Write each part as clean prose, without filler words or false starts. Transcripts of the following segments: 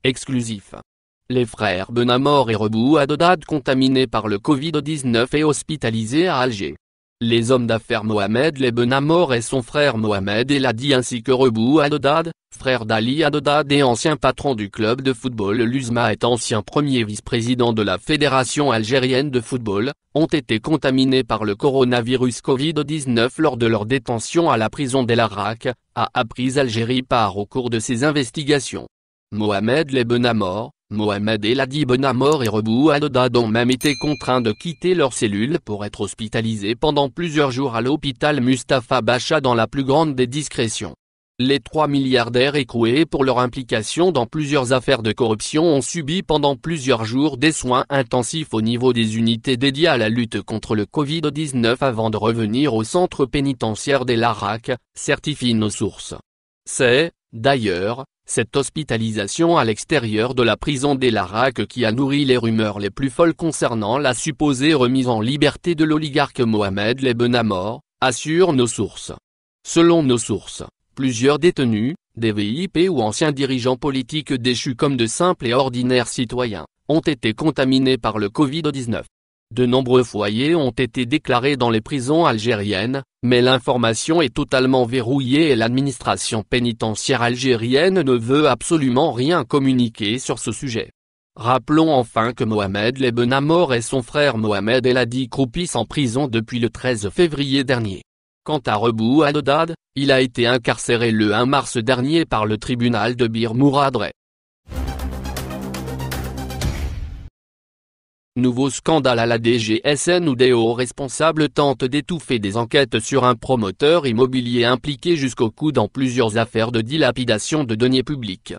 Exclusif. Les frères Benamor et Rebou Haddad contaminés par le Covid-19 et hospitalisés à Alger. Les hommes d'affaires Mohamed El Benamor et son frère Mohamed El Hadi ainsi que Rebou Haddad, frère d'Ali Haddad et ancien patron du club de football l'USMA et ancien premier vice-président de la Fédération algérienne de football, ont été contaminés par le coronavirus Covid-19 lors de leur détention à la prison d'El Harrach, a appris Algérie par au cours de ses investigations. Mohamed El Benamor, Mohamed El Hadi Benamor et Rebou Haddad ont même été contraints de quitter leur cellule pour être hospitalisés pendant plusieurs jours à l'hôpital Mustapha Bacha dans la plus grande des discrétions. Les 3 milliardaires écroués pour leur implication dans plusieurs affaires de corruption ont subi pendant plusieurs jours des soins intensifs au niveau des unités dédiées à la lutte contre le Covid-19 avant de revenir au centre pénitentiaire d'El Harrach, certifient nos sources. C'est, d'ailleurs, cette hospitalisation à l'extérieur de la prison d'El Harrach qui a nourri les rumeurs les plus folles concernant la supposée remise en liberté de l'oligarque Mohamed El Benamor, assurent nos sources. Selon nos sources, plusieurs détenus, des VIP ou anciens dirigeants politiques déchus comme de simples et ordinaires citoyens, ont été contaminés par le Covid-19. De nombreux foyers ont été déclarés dans les prisons algériennes, mais l'information est totalement verrouillée et l'administration pénitentiaire algérienne ne veut absolument rien communiquer sur ce sujet. Rappelons enfin que Mohamed El Benamor et son frère Mohamed El Hadi croupissent en prison depuis le 13 février dernier. Quant à Rebou Haddad, il a été incarcéré le 1 mars dernier par le tribunal de Bir Mouradreh. Nouveau scandale à la DGSN où des hauts responsables tentent d'étouffer des enquêtes sur un promoteur immobilier impliqué jusqu'au cou dans plusieurs affaires de dilapidation de deniers publics.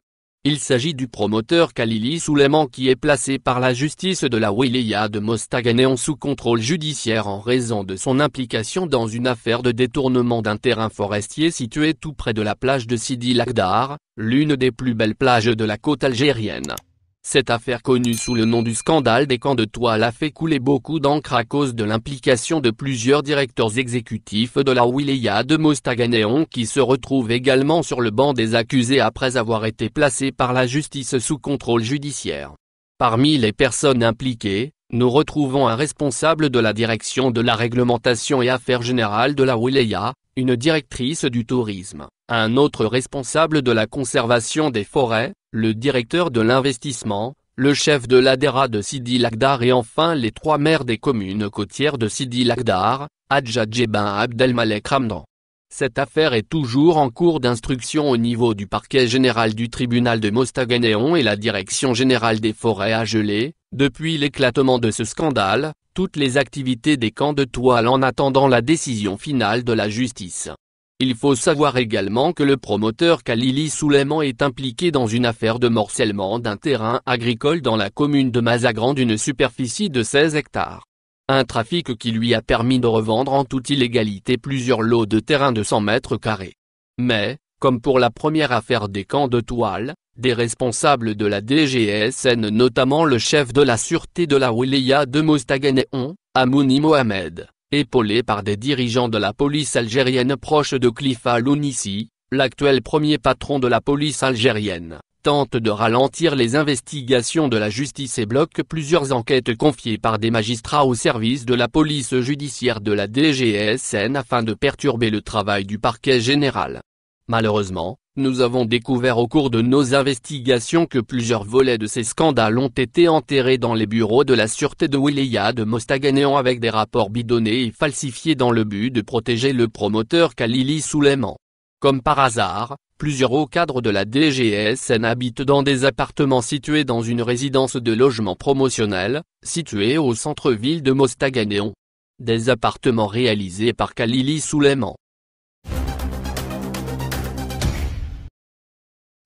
Il s'agit du promoteur Khalili Souleiman qui est placé par la justice de la wilaya de Mostaganem sous contrôle judiciaire en raison de son implication dans une affaire de détournement d'un terrain forestier situé tout près de la plage de Sidi Lakhdar, l'une des plus belles plages de la côte algérienne. Cette affaire connue sous le nom du scandale des camps de toile a fait couler beaucoup d'encre à cause de l'implication de plusieurs directeurs exécutifs de la wilaya de Mostaganem qui se retrouvent également sur le banc des accusés après avoir été placés par la justice sous contrôle judiciaire. Parmi les personnes impliquées, nous retrouvons un responsable de la direction de la réglementation et affaires générales de la wilaya, une directrice du tourisme, un autre responsable de la conservation des forêts, le directeur de l'investissement, le chef de l'ADERA de Sidi Lakhdar et enfin les 3 maires des communes côtières de Sidi Lakhdar, Hadjadj Ben Abdelmalek Ramdan. Cette affaire est toujours en cours d'instruction au niveau du parquet général du tribunal de Mostaganem et la direction générale des forêts a gelé, depuis l'éclatement de ce scandale, toutes les activités des camps de toile en attendant la décision finale de la justice. Il faut savoir également que le promoteur Khalili Souleiman est impliqué dans une affaire de morcellement d'un terrain agricole dans la commune de Mazagran d'une superficie de 16 hectares. Un trafic qui lui a permis de revendre en toute illégalité plusieurs lots de terrain de 100 mètres carrés. Mais, comme pour la première affaire des camps de toile, des responsables de la DGSN notamment le chef de la sûreté de la wilaya de Mostaganem, Amouni Mohamed, épaulé par des dirigeants de la police algérienne proches de Khalifa Lounissi, l'actuel premier patron de la police algérienne, tente de ralentir les investigations de la justice et bloque plusieurs enquêtes confiées par des magistrats au service de la police judiciaire de la DGSN afin de perturber le travail du parquet général. Malheureusement, nous avons découvert au cours de nos investigations que plusieurs volets de ces scandales ont été enterrés dans les bureaux de la sûreté de wilaya de Mostaganem avec des rapports bidonnés et falsifiés dans le but de protéger le promoteur Khalili Souleiman. Comme par hasard, plusieurs hauts cadres de la DGSN habitent dans des appartements situés dans une résidence de logement promotionnel, située au centre-ville de Mostaganem. Des appartements réalisés par Khalili Souleiman.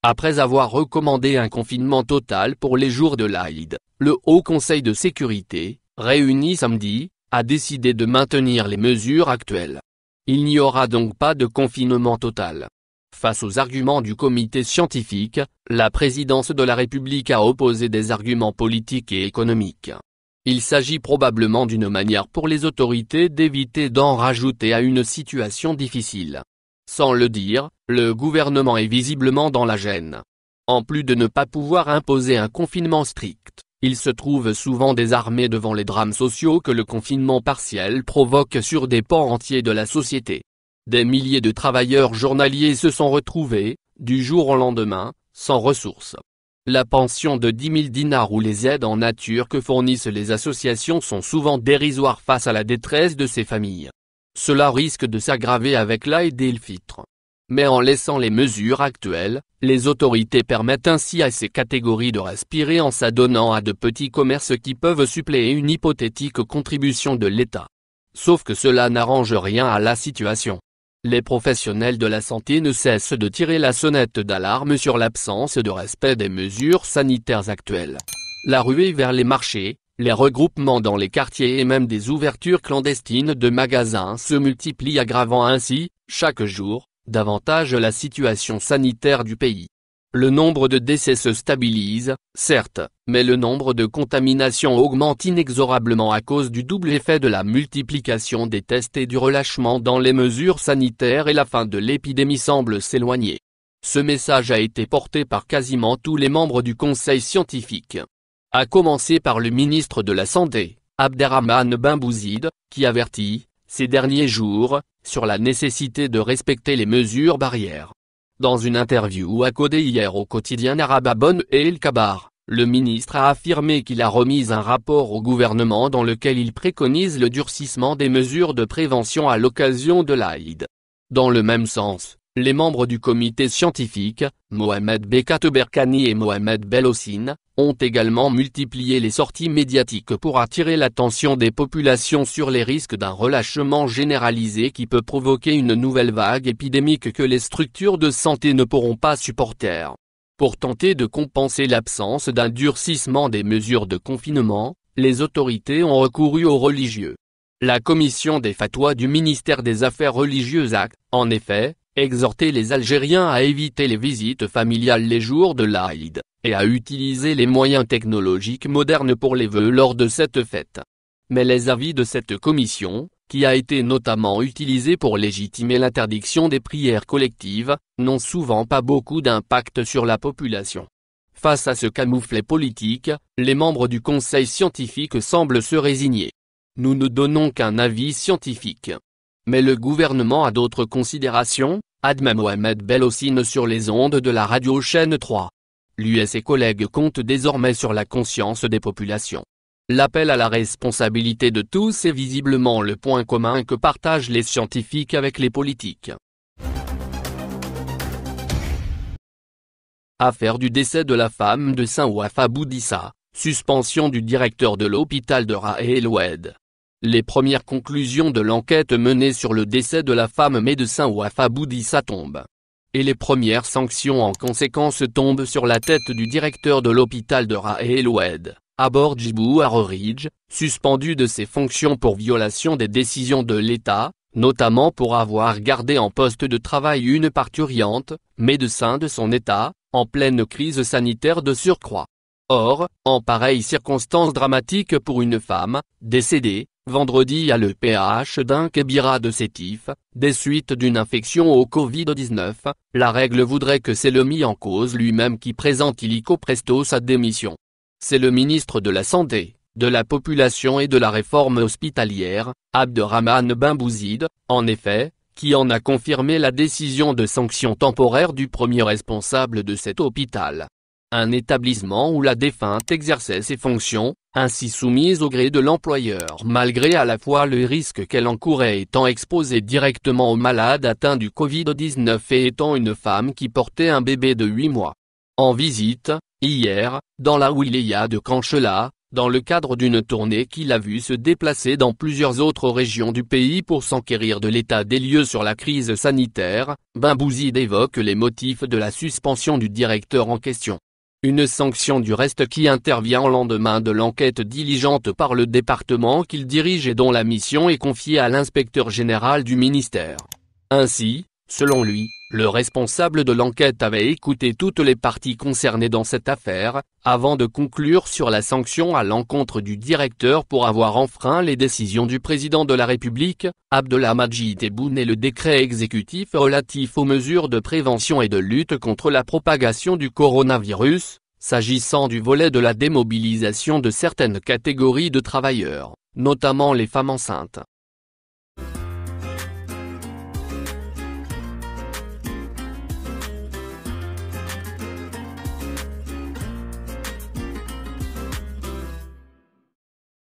Après avoir recommandé un confinement total pour les jours de l'Aïd, le Haut Conseil de sécurité, réuni samedi, a décidé de maintenir les mesures actuelles. Il n'y aura donc pas de confinement total. Face aux arguments du comité scientifique, la présidence de la République a opposé des arguments politiques et économiques. Il s'agit probablement d'une manière pour les autorités d'éviter d'en rajouter à une situation difficile. Sans le dire, le gouvernement est visiblement dans la gêne. En plus de ne pas pouvoir imposer un confinement strict, il se trouve souvent désarmé devant les drames sociaux que le confinement partiel provoque sur des pans entiers de la société. Des milliers de travailleurs journaliers se sont retrouvés, du jour au lendemain, sans ressources. La pension de 10 000 dinars ou les aides en nature que fournissent les associations sont souvent dérisoires face à la détresse de ces familles. Cela risque de s'aggraver avec l'Aïd el-Fitr. Mais en laissant les mesures actuelles, les autorités permettent ainsi à ces catégories de respirer en s'adonnant à de petits commerces qui peuvent suppléer une hypothétique contribution de l'État. Sauf que cela n'arrange rien à la situation. Les professionnels de la santé ne cessent de tirer la sonnette d'alarme sur l'absence de respect des mesures sanitaires actuelles. La ruée vers les marchés, les regroupements dans les quartiers et même des ouvertures clandestines de magasins se multiplient, aggravant ainsi, chaque jour, davantage la situation sanitaire du pays. Le nombre de décès se stabilise, certes, mais le nombre de contaminations augmente inexorablement à cause du double effet de la multiplication des tests et du relâchement dans les mesures sanitaires, et la fin de l'épidémie semble s'éloigner. Ce message a été porté par quasiment tous les membres du Conseil scientifique. À commencer par le ministre de la Santé, Abderrahmane Ben Bouzid, qui avertit, ces derniers jours, sur la nécessité de respecter les mesures barrières. Dans une interview accordée hier au quotidien arabe Abon El Kabar, le ministre a affirmé qu'il a remis un rapport au gouvernement dans lequel il préconise le durcissement des mesures de prévention à l'occasion de l'Aïd. Dans le même sens, les membres du comité scientifique, Mohamed Bekat Berkani et Mohamed Belhoussine, ont également multiplié les sorties médiatiques pour attirer l'attention des populations sur les risques d'un relâchement généralisé qui peut provoquer une nouvelle vague épidémique que les structures de santé ne pourront pas supporter. Pour tenter de compenser l'absence d'un durcissement des mesures de confinement, les autorités ont recouru aux religieux. La commission des fatwas du ministère des Affaires religieuses a, en effet, exhorté les Algériens à éviter les visites familiales les jours de l'Aïd, et à utiliser les moyens technologiques modernes pour les vœux lors de cette fête. Mais les avis de cette commission, qui a été notamment utilisée pour légitimer l'interdiction des prières collectives, n'ont souvent pas beaucoup d'impact sur la population. Face à ce camouflet politique, les membres du Conseil scientifique semblent se résigner. Nous ne donnons qu'un avis scientifique. Mais le gouvernement a d'autres considérations, admet Mohamed Belhoussine sur les ondes de la radio Chaîne 3. Lui et ses collègues comptent désormais sur la conscience des populations. L'appel à la responsabilité de tous est visiblement le point commun que partagent les scientifiques avec les politiques. Affaire du décès de la femme de Saint Wafa Boudissa, suspension du directeur de l'hôpital de Ras El Oued. Les premières conclusions de l'enquête menée sur le décès de la femme médecin Wafa Boudissa tombent. Et les premières sanctions en conséquence tombent sur la tête du directeur de l'hôpital de Ras El Oued, Abor Djibou Arorij, suspendu de ses fonctions pour violation des décisions de l'État, notamment pour avoir gardé en poste de travail une parturiente, médecin de son État, en pleine crise sanitaire de surcroît. Or, en pareille circonstance dramatique pour une femme, décédée, vendredi à l'EPH d'un Kébira de Sétif, des suites d'une infection au Covid-19, la règle voudrait que c'est le mis en cause lui-même qui présente illico presto sa démission. C'est le ministre de la Santé, de la Population et de la Réforme hospitalière, Abderrahmane Ben Bouzid, en effet, qui en a confirmé la décision de sanction temporaire du premier responsable de cet hôpital. Un établissement où la défunte exerçait ses fonctions, ainsi soumise au gré de l'employeur malgré à la fois le risque qu'elle encourait étant exposée directement aux malades atteints du Covid-19 et étant une femme qui portait un bébé de 8 mois. En visite, hier, dans la wilaya de Kanchela, dans le cadre d'une tournée qui l'a vu se déplacer dans plusieurs autres régions du pays pour s'enquérir de l'état des lieux sur la crise sanitaire, Ben Bouzid évoque les motifs de la suspension du directeur en question. Une sanction du reste qui intervient au lendemain de l'enquête diligente par le département qu'il dirige et dont la mission est confiée à l'inspecteur général du ministère. Ainsi, selon lui, Le responsable de l'enquête avait écouté toutes les parties concernées dans cette affaire, avant de conclure sur la sanction à l'encontre du directeur pour avoir enfreint les décisions du président de la République, Abdelhamedjid Tebboune, et le décret exécutif relatif aux mesures de prévention et de lutte contre la propagation du coronavirus, s'agissant du volet de la démobilisation de certaines catégories de travailleurs, notamment les femmes enceintes.